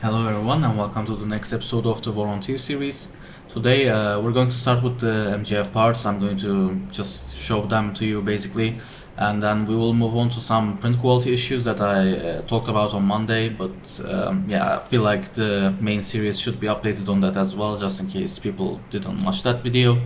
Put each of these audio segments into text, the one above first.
Hello everyone and welcome to the next episode of the Voron 2 series. Today we're going to start with the MJF parts. I'm going to just show them to you basically, and then we will move on to some print quality issues that I talked about on Monday, but yeah, I feel like the main series should be updated on that as well, just in case people didn't watch that video.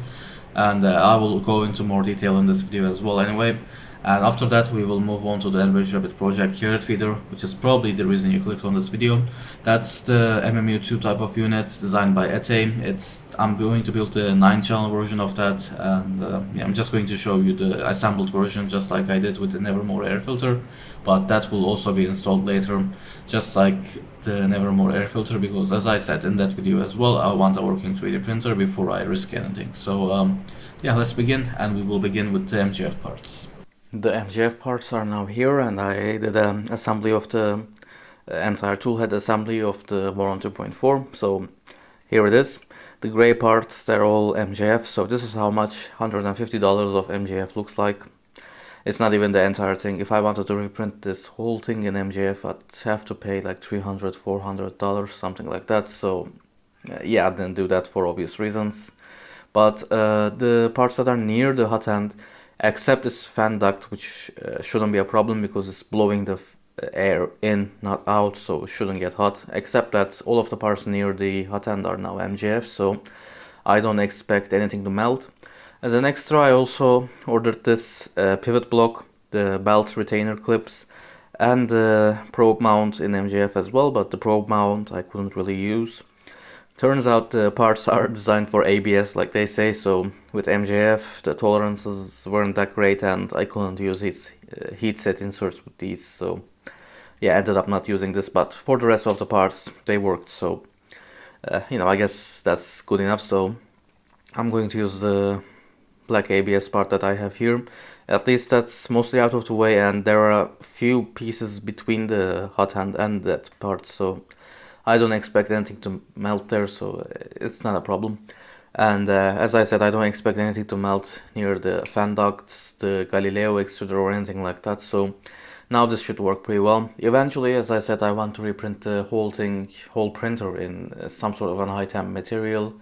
And I will go into more detail in this video as well anyway. And after that we will move on to the Enraged project here at Feeder, which is probably the reason you clicked on this video. That's the MMU2 type of unit designed by ETE. I'm going to build the 9-channel version of that, and yeah, I'm just going to show you the assembled version just like I did with the Nevermore air filter, but that will also be installed later, just like the Nevermore air filter, because as I said in that video as well, I want a working 3D printer before I risk anything. So yeah, let's begin, and we will begin with the MJF parts. The MJF parts are now here, and I did an assembly of the entire toolhead assembly of the Voron 2.4. So here it is. The gray parts, they're all MJF. So this is how much $150 of MJF looks like. It's not even the entire thing. If I wanted to reprint this whole thing in MJF, I'd have to pay like $300, $400, something like that. So yeah, I didn't do that for obvious reasons. But the parts that are near the Hotend, except this fan duct, which shouldn't be a problem because it's blowing the air in, not out, so it shouldn't get hot. Except that all of the parts near the Hotend are now MJF, so I don't expect anything to melt. As an extra, I also ordered this pivot block, the belt retainer clips, and the probe mount in MJF as well, but the probe mount I couldn't really use. Turns out the parts are designed for ABS, like they say, so with MJF the tolerances weren't that great and I couldn't use its heat set inserts with these, so yeah, I ended up not using this, but for the rest of the parts they worked, so you know, I guess that's good enough. So I'm going to use the black ABS part that I have here. At least that's mostly out of the way, and there are a few pieces between the Hotend and that part, so I don't expect anything to melt there, so it's not a problem. And as I said, I don't expect anything to melt near the fan ducts, the Galileo extruder or anything like that, so now this should work pretty well. Eventually, as I said, I want to reprint the whole printer in some sort of an high temp material,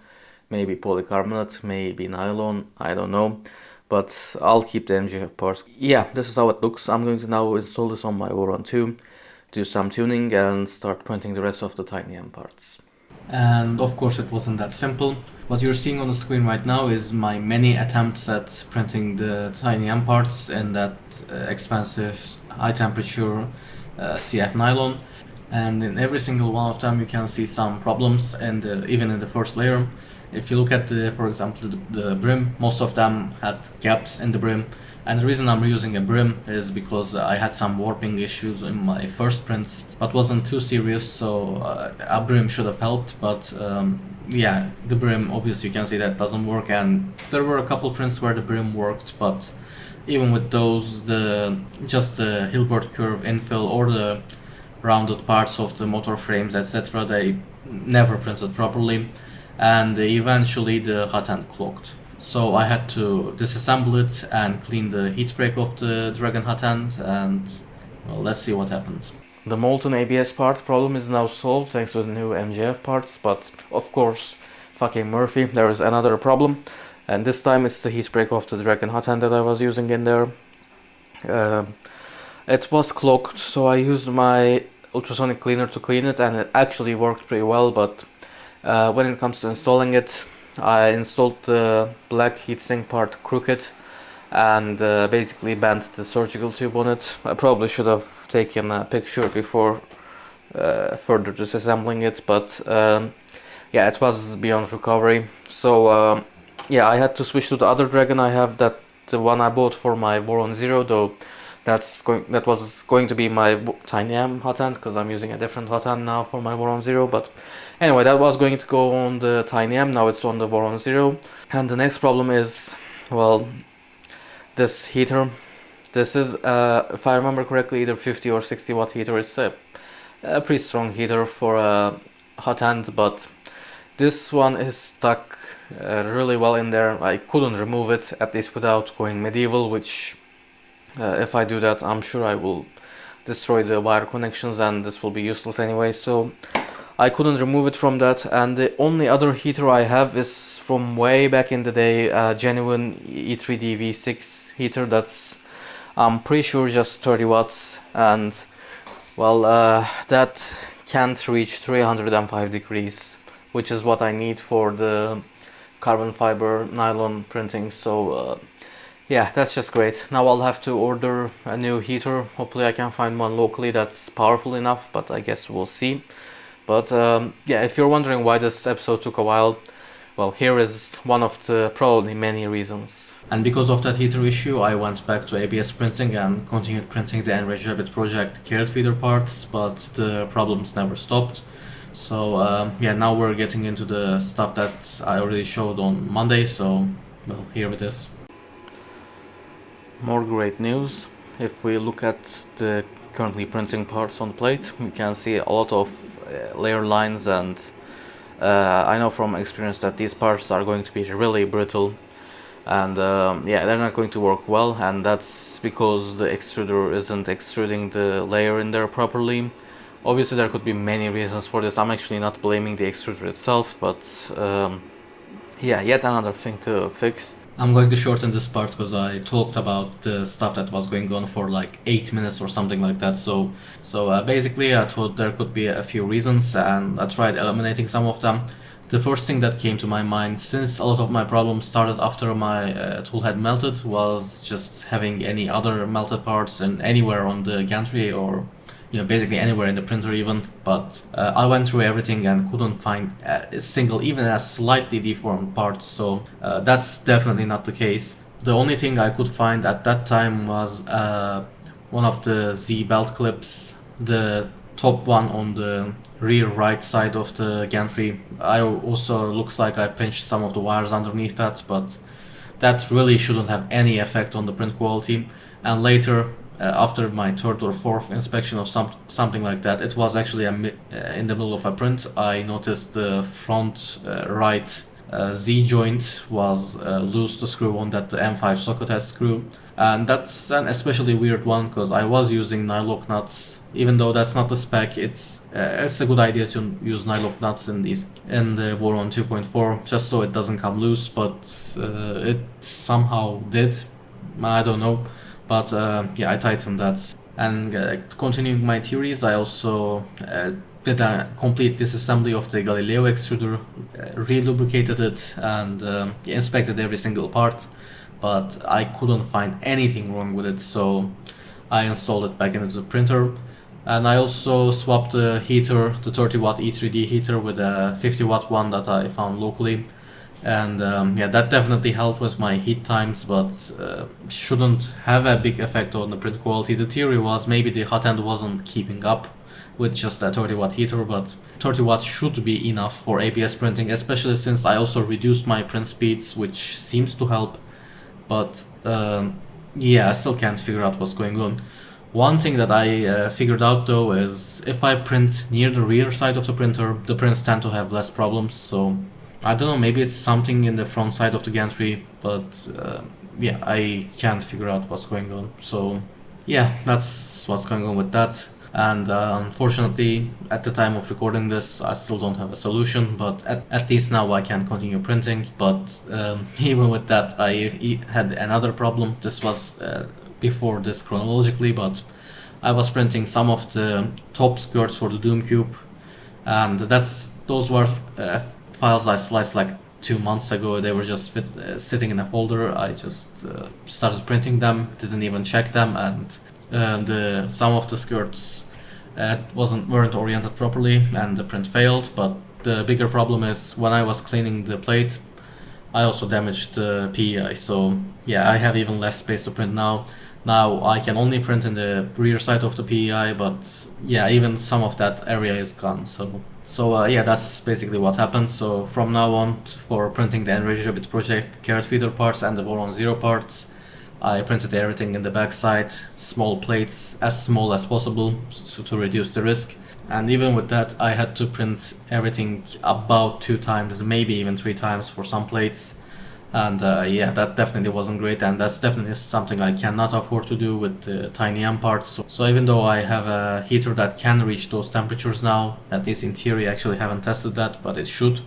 maybe polycarbonate, maybe nylon, I don't know, but I'll keep the MJF parts. Yeah, this is how it looks. I'm going to now install this on my Voron 2, do some tuning, and start printing the rest of the Tiny M parts. And of course it wasn't that simple. What you're seeing on the screen right now is my many attempts at printing the Tiny M parts in that expensive high temperature CF nylon, and in every single one of them you can see some problems, and even in the first layer. If you look at for example the brim, most of them had gaps in the brim. And the reason I'm using a brim is because I had some warping issues in my first prints, but wasn't too serious, so a brim should have helped. But yeah, the brim, obviously you can see that doesn't work, and there were a couple prints where the brim worked, but even with those, just the Hilbert curve infill or the rounded parts of the motor frames, etc., they never printed properly, and eventually the Hotend clogged. So I had to disassemble it and clean the heat break of the Dragon Hotend, and well, let's see what happened. The molten ABS part problem is now solved thanks to the new MJF parts, but of course, fucking Murphy, there is another problem, and this time it's the heat break of the Dragon Hotend that I was using in there. It was clogged, so I used my ultrasonic cleaner to clean it, and it actually worked pretty well, but when it comes to installing it, I installed the black heatsink part crooked and basically bent the surgical tube on it. I probably should have taken a picture before further disassembling it, but yeah, it was beyond recovery. So yeah, I had to switch to the other Dragon. I have the one I bought for my Voron 0, though that was going to be my Tiny M Hotend, because I'm using a different Hotend now for my Voron 0, but anyway, that was going to go on the Tiny M, now it's on the Voron 0. And the next problem is, well, this heater. This is, if I remember correctly, either 50 or 60 watt heater. It's a pretty strong heater for a Hotend, but this one is stuck really well in there. I couldn't remove it, at least without going medieval, which if I do that, I'm sure I will destroy the wire connections and this will be useless anyway. So I couldn't remove it from that, and the only other heater I have is from way back in the day, a genuine E3D V6 heater that's, I'm pretty sure, just 30 watts, and well, that can't reach 305 degrees, which is what I need for the carbon fiber nylon printing. So yeah, that's just great. Now I'll have to order a new heater. Hopefully I can find one locally that's powerful enough, but I guess we'll see. But yeah, if you're wondering why this episode took a while, well, here is one of the probably many reasons. And because of that heater issue, I went back to ABS printing and continued printing the Enraged project carrot feeder parts, but the problems never stopped. So yeah, now we're getting into the stuff that I already showed on Monday, so well, here it is. More great news. If we look at the currently printing parts on the plate, we can see a lot of layer lines, and I know from experience that these parts are going to be really brittle, and yeah, they're not going to work well, and that's because the extruder isn't extruding the layer in there properly. Obviously there could be many reasons for this. I'm actually not blaming the extruder itself, but yeah, yet another thing to fix. I'm going to shorten this part because I talked about the stuff that was going on for like 8 minutes or something like that. So basically I thought there could be a few reasons, and I tried eliminating some of them. The first thing that came to my mind, since a lot of my problems started after my tool had melted, was just having any other melted parts and anywhere on the gantry, or basically anywhere in the printer even. But I went through everything and couldn't find a single, even a slightly deformed part, so that's definitely not the case. The only thing I could find at that time was one of the Z belt clips, the top one on the rear right side of the gantry. I also looks like I pinched some of the wires underneath that, but that really shouldn't have any effect on the print quality. And later, after my third or fourth inspection of something like that, it was actually in the middle of a print, I noticed the front right Z joint was loose to screw on that the M5 socket has screw, and that's an especially weird one because I was using nylock nuts. Even though that's not the spec, it's a good idea to use nylock nuts in the Voron 2.4 just so it doesn't come loose, but it somehow did. I don't know. But yeah, I tightened that. And continuing my theories, I also did a complete disassembly of the Galileo extruder, re-lubricated it, and inspected every single part, but I couldn't find anything wrong with it, so I installed it back into the printer. And I also swapped the heater, the 30 watt E3D heater, with a 50 watt one that I found locally. And yeah, that definitely helped with my heat times, but shouldn't have a big effect on the print quality. The theory was maybe the Hotend wasn't keeping up with just a 30 watt heater, but 30 watts should be enough for ABS printing, especially since I also reduced my print speeds, which seems to help. But yeah, I still can't figure out what's going on. One thing that I figured out though is if I print near the rear side of the printer, the prints tend to have less problems, so I don't know, maybe it's something in the front side of the gantry, but yeah, I can't figure out what's going on. So yeah, that's what's going on with that. And unfortunately, at the time of recording this, I still don't have a solution, but at least now I can continue printing. But even with that, I had another problem. This was before this chronologically, but I was printing some of the top skirts for the Doom Cube, and those were files I sliced like 2 months ago. They were just sitting in a folder. I just started printing them, didn't even check them, and some of the skirts weren't oriented properly, and the print failed. But the bigger problem is when I was cleaning the plate, I also damaged the PEI. So yeah, I have even less space to print now. Now I can only print in the rear side of the PEI, but yeah, even some of that area is gone. So yeah, that's basically what happened. So from now on, for printing the Enraged project carrot feeder parts and the Voron 0 parts, I printed everything in the backside, small plates, as small as possible, to reduce the risk. And even with that, I had to print everything about 2 times, maybe even 3 times for some plates. And yeah, that definitely wasn't great, and that's definitely something I cannot afford to do with the tiny amp parts. So even though I have a heater that can reach those temperatures now, at least in theory, I actually haven't tested that, but it should.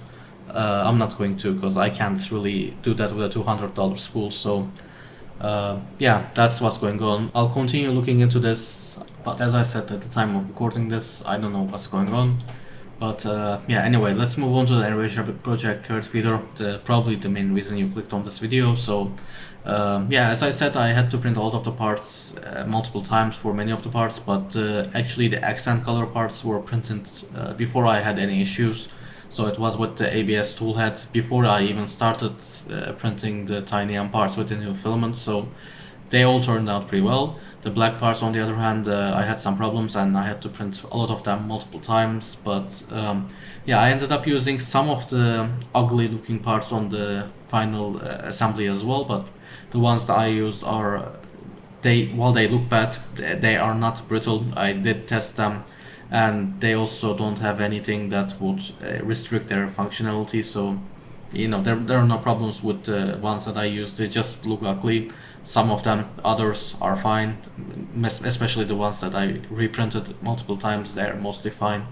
I'm not going to, because I can't really do that with a $200 spool. So yeah, that's what's going on. I'll continue looking into this, but as I said at the time of recording this, I don't know what's going on. But yeah, anyway, let's move on to the Enraged project carrot feeder, probably the main reason you clicked on this video. So yeah, as I said, I had to print a lot of the parts multiple times for many of the parts, but actually the accent color parts were printed before I had any issues. So it was with the ABS toolhead before I even started printing the tiny amp parts with the new filament. So they all turned out pretty well. The black parts, on the other hand, I had some problems and I had to print a lot of them multiple times. But yeah, I ended up using some of the ugly looking parts on the final assembly as well. But the ones that I used are, while they look bad, they are not brittle. I did test them, and they also don't have anything that would restrict their functionality. So you know, there are no problems with the ones that I use. They just look ugly. Some of them, others are fine, especially the ones that I reprinted multiple times. They're mostly fine,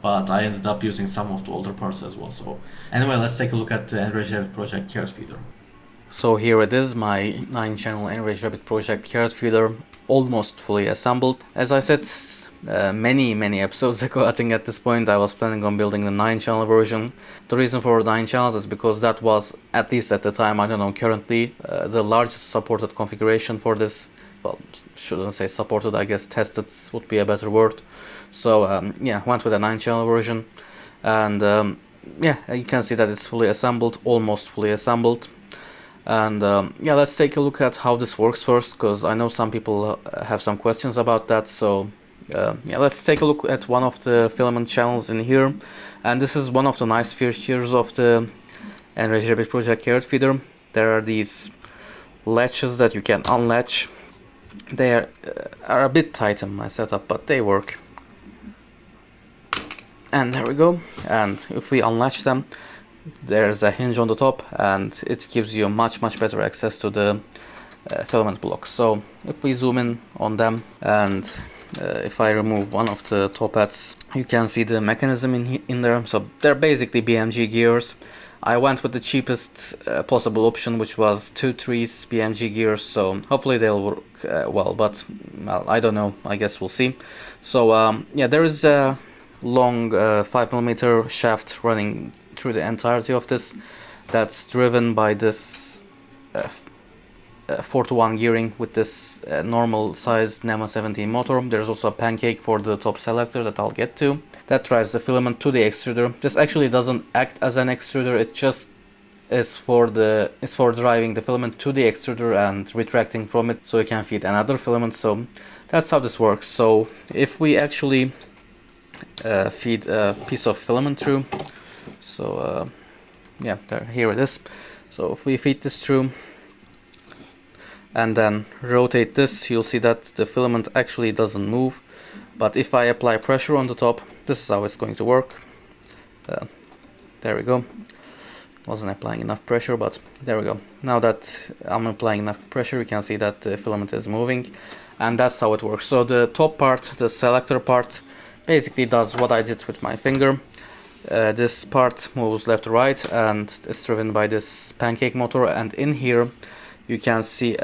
but I ended up using some of the older parts as well. So anyway, let's take a look at the Enraged project carrot feeder. So here it is, my 9-channel Enraged project carrot feeder, almost fully assembled. As I said many episodes ago, I think at this point I was planning on building the 9-channel version. The reason for 9 channels is because that was, at least at the time, I don't know currently, the largest supported configuration for this. Well, shouldn't say supported, I guess tested would be a better word. So yeah, went with a 9-channel version, and yeah, you can see that it's fully assembled, almost fully assembled. And yeah, let's take a look at how this works first, because I know some people have some questions about that. So yeah, let's take a look at one of the filament channels in here, and this is one of the nice features of the Enraged project carrot feeder. There are these latches that you can unlatch. They are a bit tight in my setup, but they work. And there we go. And if we unlatch them, there's a hinge on the top, and it gives you much better access to the filament blocks. So if we zoom in on them, and if I remove one of the top hats, you can see the mechanism in there. So they're basically BMG gears. I went with the cheapest possible option, which was 2 Trees BMG gears. So hopefully they'll work well, but well, I don't know. I guess we'll see. So yeah, there is a long 5mm shaft running through the entirety of this. That's driven by this 4-to-1 gearing with this normal sized NEMA 17 motor. There's also a pancake for the top selector that I'll get to. That drives the filament to the extruder. This actually doesn't act as an extruder, it just is for driving the filament to the extruder and retracting from it so you can feed another filament. So that's how this works. So if we actually feed a piece of filament through, so yeah, here it is. So if we feed this through and then rotate this, you'll see that the filament actually doesn't move. But if I apply pressure on the top, this is how it's going to work. There we go. Wasn't applying enough pressure, but there we go. Now that I'm applying enough pressure, you can see that the filament is moving, and that's how it works. So the top part, the selector part, basically does what I did with my finger. This part moves left to right, and it's driven by this pancake motor. And in here, you can see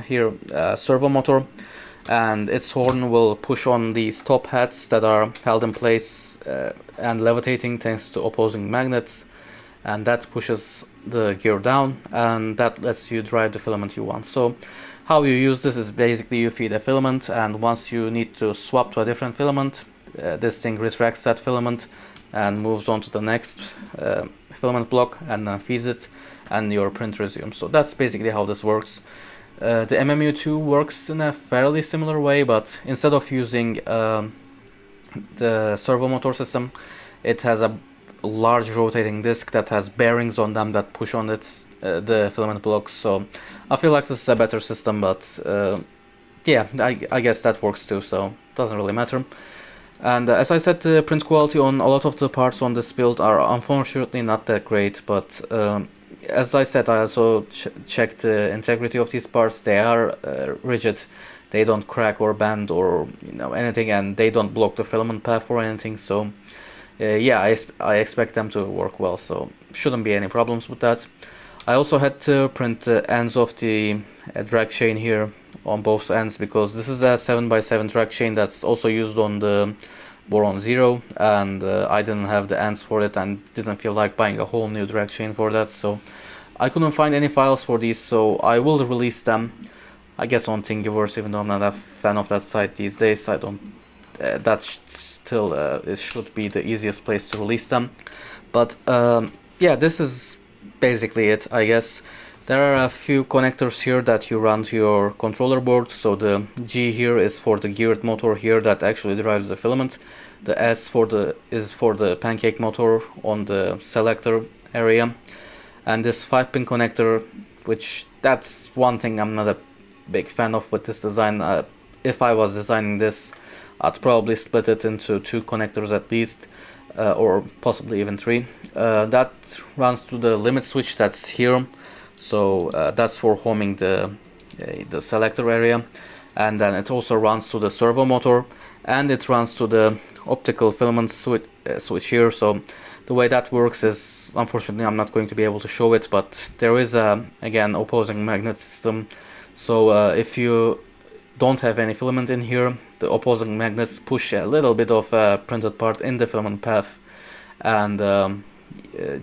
here a servo motor, and its horn will push on these top hats that are held in place and levitating thanks to opposing magnets, and that pushes the gear down, and that lets you drive the filament you want. So how you use this is basically you feed a filament, and once you need to swap to a different filament, this thing retracts that filament and moves on to the next filament block and then feeds it, and your print resumes. So that's basically how this works. The MMU2 works in a fairly similar way, but instead of using the servo motor system, it has a large rotating disc that has bearings on them that push on the filament blocks. So I feel like this is a better system, but yeah, I guess that works too, so it doesn't really matter. And as I said, the print quality on a lot of the parts on this build are unfortunately not that great, but as I said, I also checked the integrity of these parts. They are rigid. They don't crack or bend or anything, and they don't block the filament path or anything. So yeah, I expect them to work well. So shouldn't be any problems with that. I also had to print the ends of the drag chain here on both ends, because this is a 7x7 drag chain that's also used on the Voron 0, and I didn't have the ends for it and didn't feel like buying a whole new drag chain for that, so I couldn't find any files for these, so I will release them, I guess, on Thingiverse, even though I'm not a fan of that site these days. I don't that still it should be the easiest place to release them. But yeah, this is basically it, I guess. There are a few connectors here that you run to your controller board. So the G here is for the geared motor here that actually drives the filament. The S is for the pancake motor on the selector area. And this 5-pin connector, which that's one thing I'm not a big fan of with this design. If I was designing this, I'd probably split it into 2 connectors at least, or possibly even 3. That runs to the limit switch that's here. So that's for homing the selector area, and then it also runs to the servo motor, and it runs to the optical filament switch here. So the way that works is, unfortunately, I'm not going to be able to show it, but there is a, again, opposing magnet system. So if you don't have any filament in here, the opposing magnets push a little bit of a printed part in the filament path, and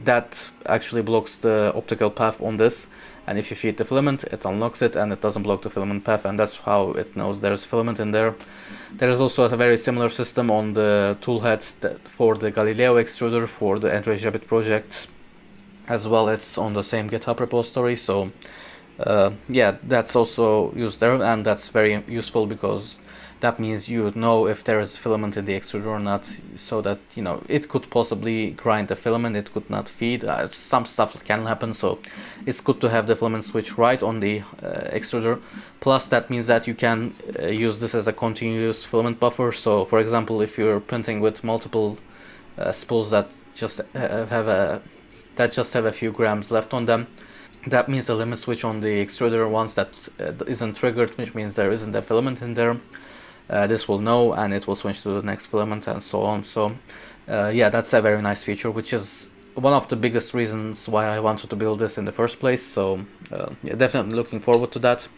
that actually blocks the optical path on this, and if you feed the filament, it unlocks it and it doesn't block the filament path, and that's how it knows there's filament in there. There is also a very similar system on the toolhead for the Galileo extruder for the Enraged project as well. It's on the same GitHub repository, so yeah, that's also used there, and that's very useful because that means you know if there is filament in the extruder or not, so that it could possibly grind the filament, it could not feed. Some stuff can happen, so it's good to have the filament switch right on the extruder. Plus that means that you can use this as a continuous filament buffer. So for example, if you're printing with multiple spools that just have a few grams left on them, that means the limit switch on the extruder, once that isn't triggered, which means there isn't a filament in there, this will know and it will switch to the next filament and so on. So yeah, that's a very nice feature, which is one of the biggest reasons why I wanted to build this in the first place. So yeah, definitely looking forward to that.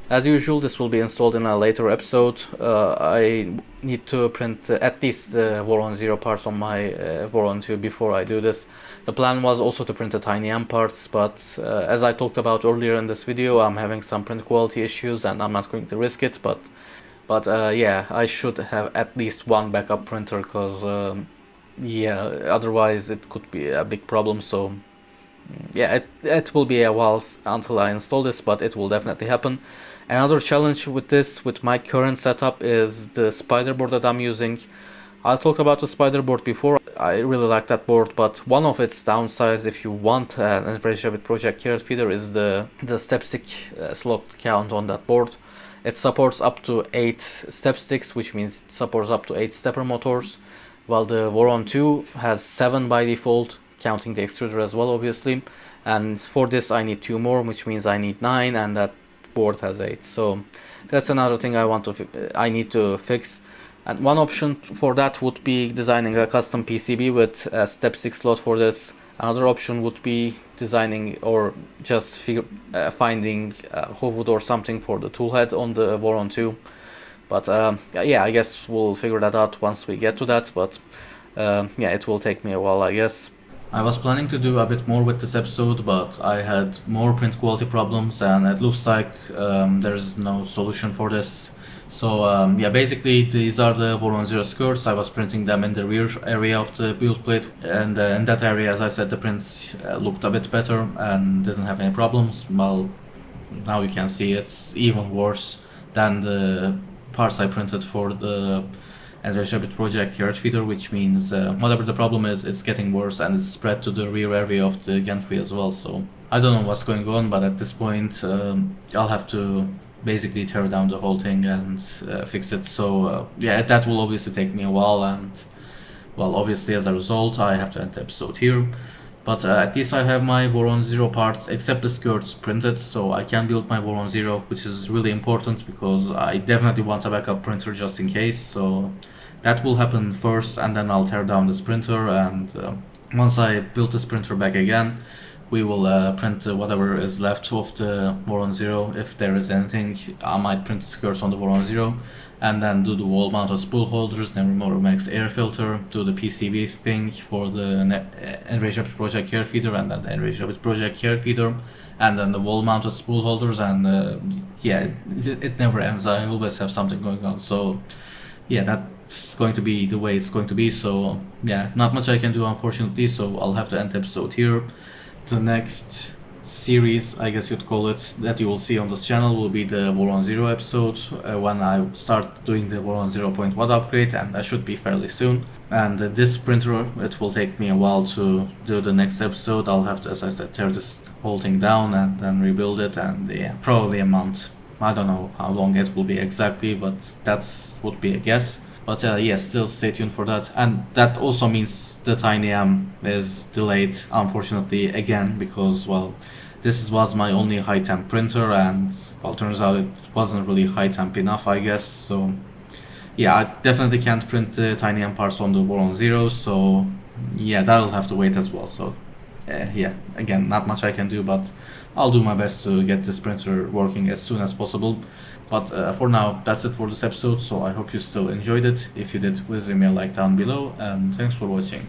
As usual, this will be installed in a later episode. I need to print at least the Voron 0 parts on my Voron 2 before I do this. The plan was also to print the Tiny M parts, but as I talked about earlier in this video, I'm having some print quality issues and I'm not going to risk it. But yeah, I should have at least one backup printer, because yeah, otherwise it could be a big problem. So yeah, it will be a while until I install this, but it will definitely happen. Another challenge with this, with my current setup, is the spider board that I'm using. I talked about the spider board before. I really like that board, but one of its downsides, if you want an Enraged project carrot feeder, is the stepstick slot count on that board. It supports up to 8 stepsticks, which means it supports up to 8 stepper motors, while the Voron 2 has 7 by default, counting the extruder as well, obviously. And for this I need 2 more, which means I need 9, and that board has 8. So that's another thing I need to fix. And one option for that would be designing a custom PCB with a stepstick slot for this. Another option would be designing or just finding Hotend or something for the toolhead on the Voron 2. But yeah, I guess we'll figure that out once we get to that. But yeah, it will take me a while, I guess. I was planning to do a bit more with this episode, but I had more print quality problems, and it looks like there's no solution for this. So yeah, basically these are the Voron 0 skirts. I was printing them in the rear area of the build plate, and in that area, as I said, the prints looked a bit better and didn't have any problems. Well, now you can see it's even worse than the parts I printed for the Enraged project carrot feeder, which means whatever the problem is, it's getting worse and it's spread to the rear area of the gantry as well. So I don't know what's going on, but at this point I'll have to basically tear down the whole thing and fix it. So yeah, that will obviously take me a while, and well, obviously as a result I have to end the episode here. But at least I have my Voron 0 parts, except the skirts, printed, so I can build my Voron 0, which is really important because I definitely want a backup printer just in case. So that will happen first, and then I'll tear down this printer, and once I build this printer back again, we will print whatever is left of the Voron 0. If there is anything, I might print the skirts on the Voron 0, and then do the wall mounted spool holders, Nevermore Max air filter, do the PCB thing for the Enraged project care feeder, and then the Enraged project care feeder, and then the wall mounted spool holders, and yeah, it never ends. I always have something going on, so yeah, that's going to be the way it's going to be. So yeah, not much I can do, unfortunately, so I'll have to end the episode here. The next series, I guess you'd call it, that you will see on this channel will be the Voron 0 episode, when I start doing the Voron 0.1 upgrade, and that should be fairly soon. And this printer, it will take me a while to do the next episode. I'll have to, as I said, tear this whole thing down and then rebuild it, and yeah, probably a month. I don't know how long it will be exactly, but that's would be a guess. But yeah, still stay tuned for that. And that also means the Tiny M is delayed, unfortunately, again, because, well, this was my only high temp printer, and, well, turns out it wasn't really high temp enough, I guess. So yeah, I definitely can't print the Tiny M parts on the Voron 0, so yeah, that'll have to wait as well. So yeah, again, not much I can do, but I'll do my best to get this printer working as soon as possible. But for now, that's it for this episode, so I hope you still enjoyed it. If you did, please leave me a like down below, and thanks for watching.